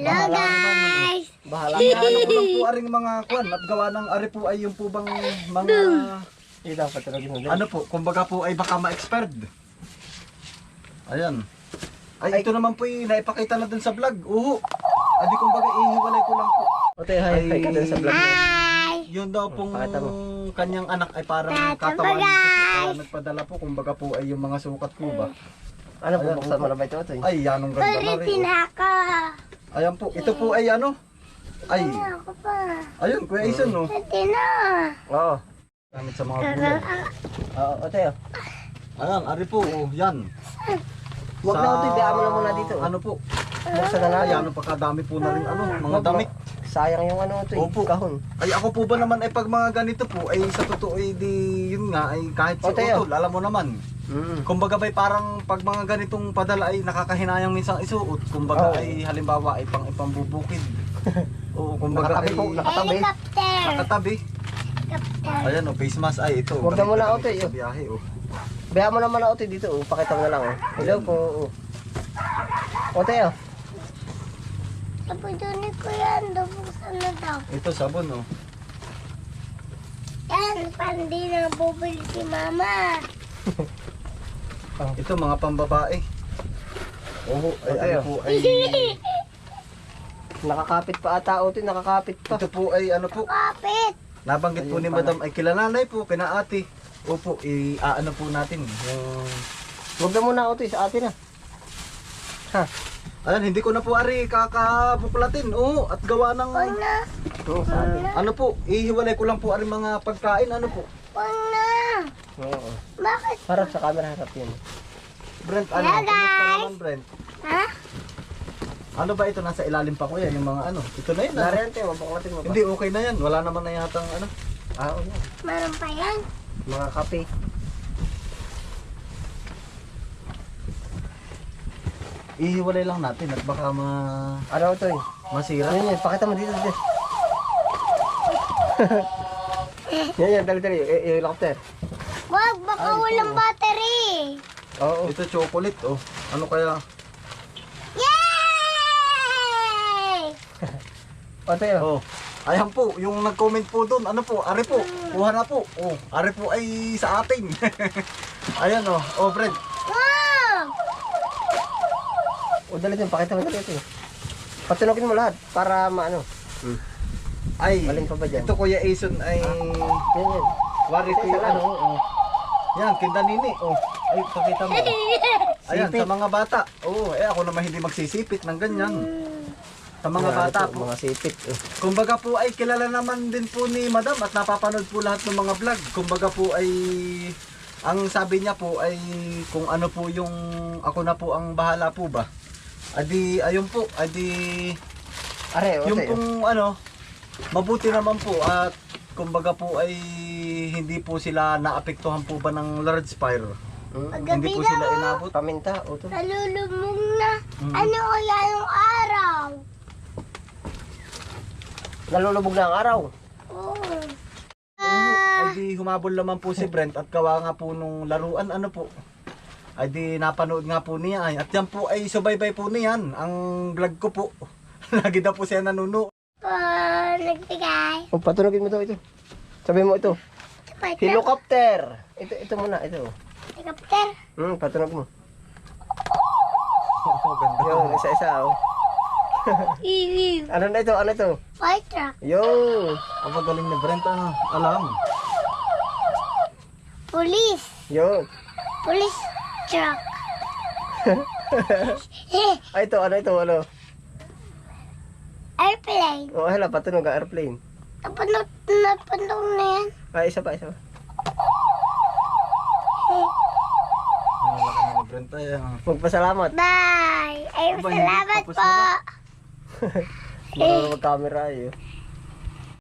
Hello guys! Bahala na. Ano ko lang po aring mga kwan at gawa ng ari po ay yung po bang mga Hindi dapat talaga mo. ano po, kumbaga po ay baka ma-expired. Ayan. Ay, ito naman po ay naipakita na dun sa vlog. Uho. Adi kumbaga ihiwalay ko lang po. Ote, hi ka din sa vlog mo. Hi! Yun daw pong Pakita mo. kanyang anak ay parang Tata, katawan ko po. guys! Kaya nagpadala po, kumbaga po ay yung mga sukat ko ba. Ano po, buksan mo na ba ito, Ote? Ay, yanong ganda na Ulitin rin. ako! Ayan po, ito po ay ano? Ay, Ako pa! ayun, Kuya Ison, no? Ulitin na! Oo. Gamit sa mga gulay. Oo, Ote. Ayan, ari po, oh, yan. Huwag na, Ote, biyaan mo na muna dito. Ano po? Buksan na Ay, natin. ano pagkadami po na rin, ano, mga Wag, damit. Sayang yung ano, Ote, Opo. kahon. Ay, ako po ba naman ay pag mga ganito po, ay sa totoo ay di, yun nga, ay kahit si Ote, Utol, alam mo naman. Kumbaga ba'y parang pag mga ganitong padala ay nakakahinayang minsang isuot. Kumbaga Oo. ay halimbawa ay pang ipambubukid. Oo, kumbaga Nakatabi ay po, nakatabi. Helicopter! nakatabi. Helicopter! Ayan o, face mask ay ito. Huwag na Gamit muna, na Ote, gamit sa yun. biyahe o. Biyaan mo naman na, Ote, dito. Oh. Pakita mo na lang. Oh. Hello po. Oh. Ote, oh. Napudunin ko yan. Buksan na daw. Ito sabon o. Yan! Pandi na bubuli si mama. Ito mga pambabae. Oo, ay Ote, ano oh. po ay... Nakakapit pa ata, Ote. Nakakapit pa. Ito po ay ano po. Kapit! Nabanggit po Ayun ni pala. Madam ay kilananay po, kina ate. Opo, i-ano po natin. Yung... Huwag na muna, Ote, sa atin, ha. Ayan, hindi ko na po ari kakabuklatin. Oo, at gawa ng... Huwag na! Oo, sa atin. Ano po, ihiwalay ko lang po ari mga pagkain. Ano po? Huwag na! Oo. Bakit? Harap sa camera, harap yun. Brent, ano? Hello, Kumusta guys! naman, Brent? Ha? Ano ba ito? Nasa ilalim pa ko yan, yung mga ano. Ito na yun, ano? Nariyan, te, mabuklatin mo ba? Hindi, okay na yan. Wala naman na yatang ano. Ah, oo. Meron pa yan? Mga kape. Ihiwalay lang natin at baka Ano, Ote? masira. Yan, yan. Pakita mo dito, dito. Yan, dali. Yung helicopter. Wag! Baka Ay, ito. walang battery! Oo. Ito chocolate, oh. Ano kaya? Yay! Ote, oh. Oh. Ayan po, yung nag-comment po doon, ano po, ari po, kuha na po. Oh, ari po ay sa atin. Ayan oh, oh Brent. Wow! O, dali din. Pakita mo dali, Ote. Patunukin mo lahat para maano. Ay, Alin pa ba dyan? ito Kuya Ason ay Yan, yan. wari ko yung Isa lang. ano, oh. Yan, kindanini, oh. Ay, pakita mo. Ayan, Sipit. sa mga bata. Oh, ako naman hindi magsisipit ng ganyan. Sa mga bata po. Mga sipit. Oh. Kumbaga po ay kilala naman din po ni Madam at napapanood po lahat ng mga vlog. Kumbaga po ay ang sabi niya po ay kung ano po yung ako na po ang bahala po ba. Adi ayun po, adi Are, Ote. yung pong ano mabuti naman po at kumbaga po ay hindi po sila naapektuhan po ba ng large fire. Hindi po sila inabot. Paminta, Ote. Nalulumog na. Ano kaya yung araw? Nalulubog na ang araw. Oh. Ay di humabol naman po si Brent at gawa nga po nung laruan ano po. Ay di napanood nga po niya ay. At yan po ay subaybay po niyan ang vlog ko po. Lagi daw po siya nanuno. Nagbigay. O, patunogin mo to, ito. Sabi mo ito. Helicopter. Ito muna, ito. Helicopter. Patunog mo. Oh, ganda. Yun, isa-isa, oh. Iwiw. Ano na ito, ano ito? Fire truck. Yun. Ang magaling ni Brent ano, alam. Police. Yun. Police truck. Ay, ito, ano? Airplane. Oh, hala, patunog ang airplane. Napunod na yan. Ay, isa pa. Ang laki ni Brent ay. Magpasalamat. Bye. Ay, Aba, salamat tapos po. na Marunong mag-camera, eh.